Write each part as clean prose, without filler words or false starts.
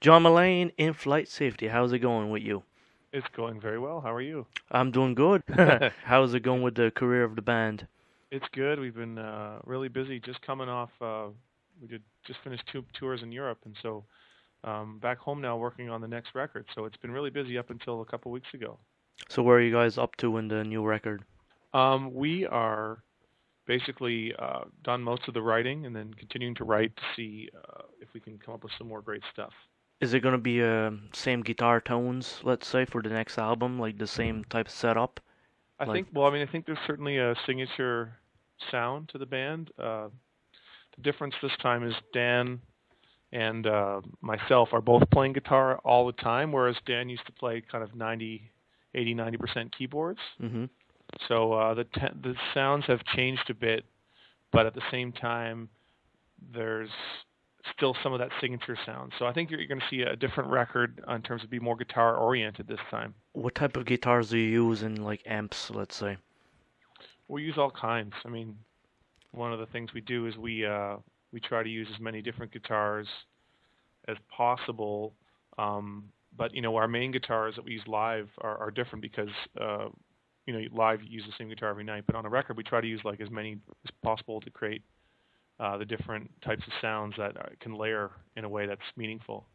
John Mullane in Flight Safety. How's it going with you? It's going very well. How are you? I'm doing good. How's it going with the career of the band? It's good. We've been really busy. Just coming off, we did just finished two tours in Europe, and so back home now working on the next record. So it's been really busy up until a couple weeks ago. So where are you guys up to in the new record? We are basically done most of the writing, and then continuing to write to see if we can come up with some more great stuff. Is it gonna be same guitar tones, let's say, for the next album, like the same type of setup? I think there's certainly a signature sound to the band. The difference this time is Dan and myself are both playing guitar all the time, whereas Dan used to play kind of 90% keyboards. Mm-hmm. So the sounds have changed a bit, but at the same time, there's still some of that signature sound. So I think you're going to see a different record in terms of be more guitar oriented this time. What type of guitars do you use in like amps, let's say? We use all kinds. I mean, one of the things we do is we try to use as many different guitars as possible. But our main guitars that we use live are different because live you use the same guitar every night. But on a record, we try to use like as many as possible to create the different types of sounds that can layer in a way that's meaningful.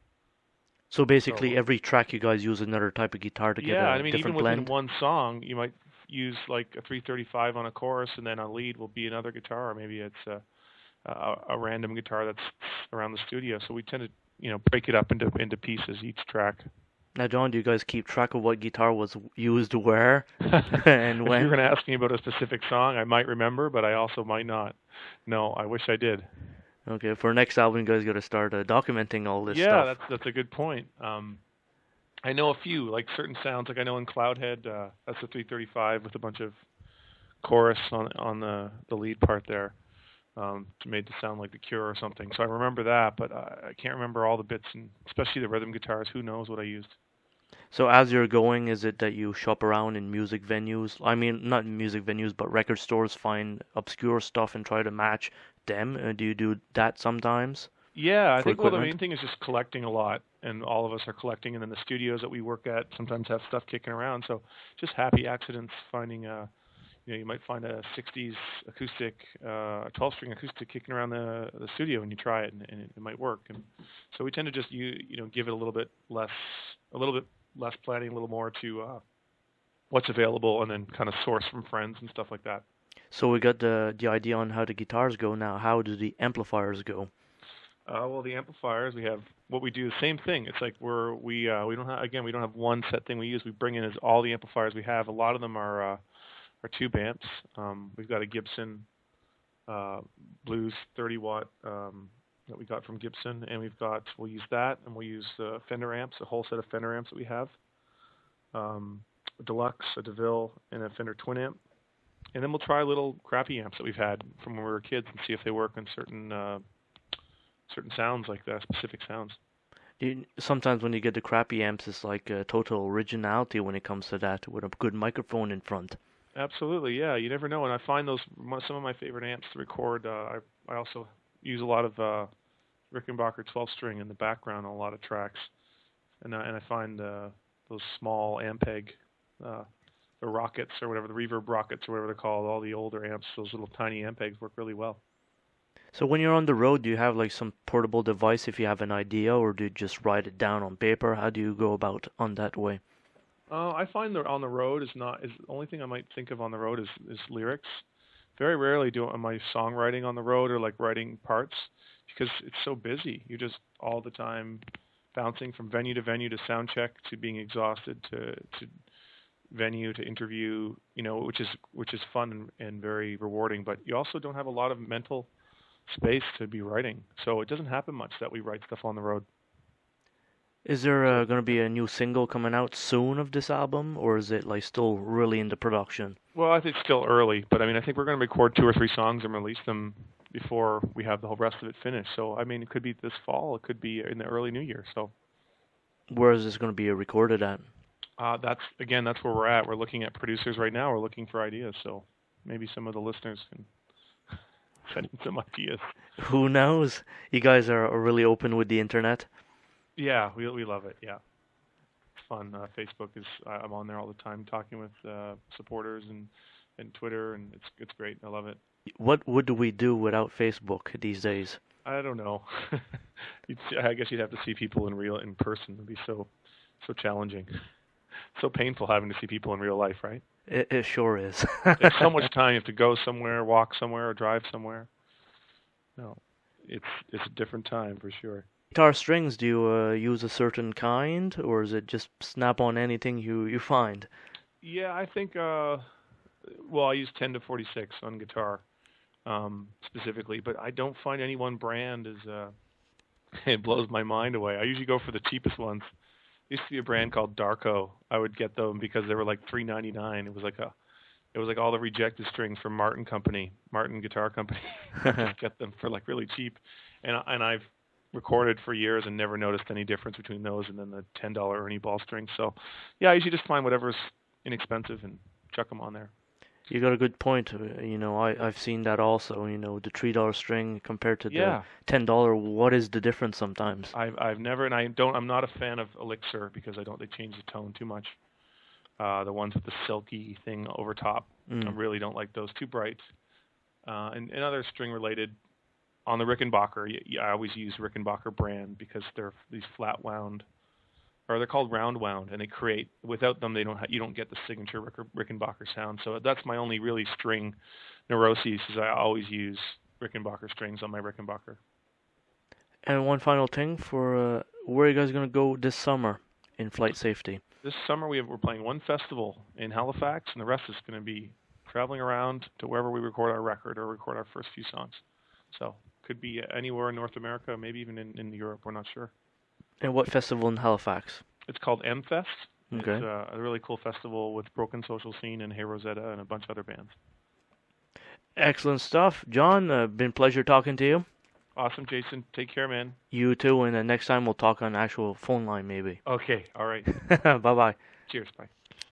So basically, every track you guys use another type of guitar to get a different even blend? within one song, you might use like a 335 on a chorus, and then a lead will be another guitar, or maybe it's a random guitar that's around the studio. So we tend to, break it up into pieces each track. Now, John, do you guys keep track of what guitar was used where and when? If you're going to ask me about a specific song, I might remember, but I also might not. No, I wish I did. Okay, for next album, you guys got to start documenting all this stuff. Yeah, that's a good point. I know a few, like certain sounds. Like I know in Cloudhead, that's a 335 with a bunch of chorus on the lead part there, made to sound like The Cure or something. So I remember that, but I can't remember all the bits, and especially the rhythm guitars. Who knows what I used? So as you're going, is it that you shop around in music venues? I mean, not music venues, but record stores, find obscure stuff and try to match them? Do you do that sometimes? Yeah, I think the equipment? main thing is just collecting a lot, and all of us are collecting, and then the studios that we work at sometimes have stuff kicking around. So just happy accidents finding, you might find a 60s acoustic, a 12-string acoustic kicking around the studio, and you try it, and it might work. And so we tend to just give it a little bit less planning, a little more to what's available, and then kind of source from friends and stuff like that. So we got the idea on how the guitars go now. How do the amplifiers go? Well, the amplifiers, we have what we do the same thing. It's like we don't have one set thing we use. We bring in as all the amplifiers we have. A lot of them are tube amps. We've got a Gibson Blues 30-watt that we got from Gibson, and we'll use that, and we'll use Fender amps, a whole set of Fender amps that we have, a Deluxe, a DeVille, and a Fender Twin amp. And then we'll try little crappy amps that we've had from when we were kids and see if they work on certain sounds, like that, specific sounds. Sometimes when you get the crappy amps, it's like a total originality when it comes to that, with a good microphone in front. Absolutely, yeah. You never know, and I find those some of my favorite amps to record. I also use a lot of Rickenbacker 12-string in the background on a lot of tracks, and I find those small Ampeg, the Rockets or whatever, the Reverb Rockets or whatever they're called, all the older amps, those little tiny Ampegs work really well. So when you're on the road, do you have like some portable device if you have an idea, or do you just write it down on paper? How do you go about on that way? I find that on the road is the only thing I might think of on the road is lyrics. Very rarely do my songwriting on the road or like writing parts because it's so busy. You're just all the time bouncing from venue to venue to sound check to being exhausted to venue to interview, which is fun and very rewarding. But you also don't have a lot of mental space to be writing, so it doesn't happen much that we write stuff on the road. Is there going to be a new single coming out soon of this album, or is it like still really in the production? Well, I think it's still early, but I think we're going to record 2 or 3 songs and release them before we have the whole rest of it finished. So it could be this fall, it could be in the early new year. So where is this going to be recorded at? That's where we're at. We're looking at producers right now. We're looking for ideas. So maybe some of the listeners can send in some ideas. Who knows? You guys are really open with the internet. Yeah, we love it. Yeah, it's fun. Facebook is I'm on there all the time talking with supporters and Twitter, and it's great. I love it. What would we do without Facebook these days? I don't know. I guess you'd have to see people in person. It'd be so challenging, so painful having to see people in real life, right? It sure is. It's so much time. You have to go somewhere, walk somewhere, or drive somewhere. No, it's a different time for sure. Guitar strings, do you use a certain kind, or is it just snap on anything you find? Yeah, I think. Well, I use 10 to 46 on guitar specifically, but I don't find any one brand is. It blows my mind away. I usually go for the cheapest ones. There used to be a brand called Darko. I would get them because they were like $3.99. It was like all the rejected strings from Martin Guitar Company. Just get them for like really cheap, and I've recorded for years and never noticed any difference between those and then the $10 Ernie Ball strings. So, yeah, I usually just find whatever's inexpensive and chuck them on there. You got a good point. I've seen that also. The $3 string compared to the $10. What is the difference sometimes? I've never, and I'm not a fan of Elixir because they change the tone too much. The ones with the silky thing over top, I really don't like those. Too bright. And other string related, on the Rickenbacker, I always use Rickenbacker brand because they're these flat wound, or they're called round wound, and they create, without them you don't get the signature Rickenbacker sound. So that's my only really string neuroses, is I always use Rickenbacker strings on my Rickenbacker. And one final thing for where are you guys going to go this summer in flight safety? This summer we're playing one festival in Halifax, and the rest is going to be traveling around to wherever we record our record or record our first few songs. So could be anywhere in North America, maybe even in Europe. We're not sure. And what festival in Halifax? It's called M-Fest. Okay. It's a really cool festival with Broken Social Scene and Hey Rosetta and a bunch of other bands. Excellent stuff. John, been a pleasure talking to you. Awesome, Jason. Take care, man. You too, and next time we'll talk on actual phone line maybe. Okay, all right. Bye-bye. Cheers, bye.